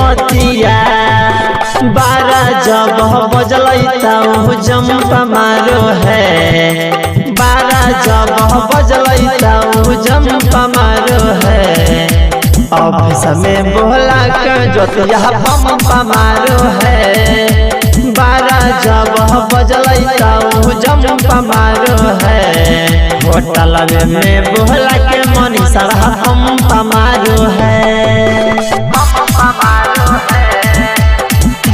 बतिया 12 जब बजलैताऊ जंप मारो है 12 जब बजलैताऊ जंप मारो है ऑफिस में बोला कर जोतिया पंप मारो है 12 जब बजलैताऊ जंप मारो है होटल में बोला के मनीषा पंप मारो है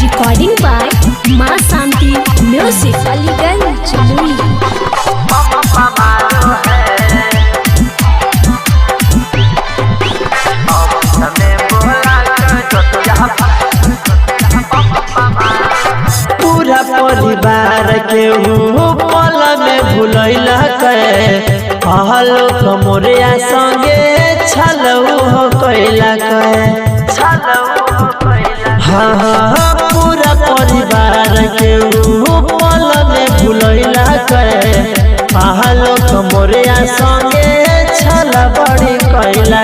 रिकॉर्डिंग बाय मां शांति म्यूजिक अलीगंज जमुई। पूरा परिवार के पल में भूलैला कहलो कमरिया संगे छलऊ हो कैला हाँ पूरा परिवार के पल में भूलैला कहलो कमरिया संगे छल बड़ी कैला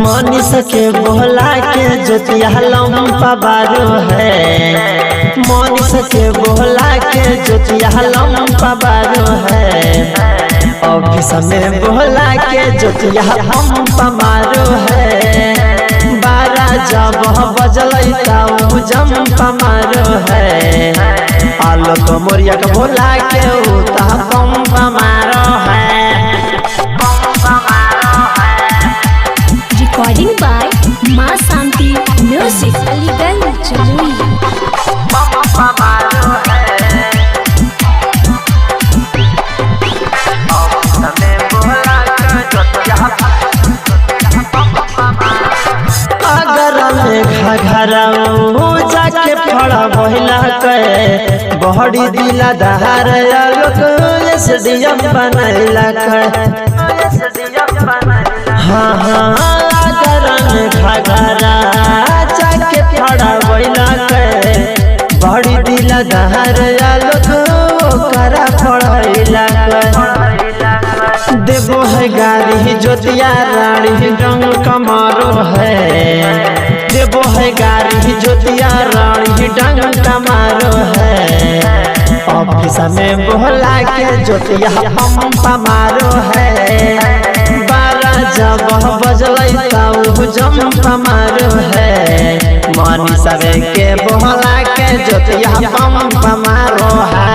मनीष के बोला के जोतिया लंपा बारो है मनीष के बोला के जोतिया लंपा बारो है ऑफिस में बोला के जोतिया पंपा मारो है 12 जब बजलैताऊ जंप मारो है आलोक मोरिया के बोला के उता पंपा मारो है रिकॉर्डिंग बाय मां शांति म्यूजिक अलीगंज जमुई। अगर में घघरा जाके फड़ा बहिला के बहड़ी दिला दहार लोग एसडीएम बनैला हाँ हाँ अगर में घघरा जाके फड़ा बहिला के बहड़ी दिला दहार लोग करा पढ़ैला देवो है गाड़ी जोतिया रानी रंग कमारो है देवो है गाड़ी जोतिया रानी रंग कमारो है ऑफिस में बोला के जोतिया पंपा मारो है 12 जब बजलैताऊ जंप मारो है मनीषा के बोला के जोतिया पंपा मारो है।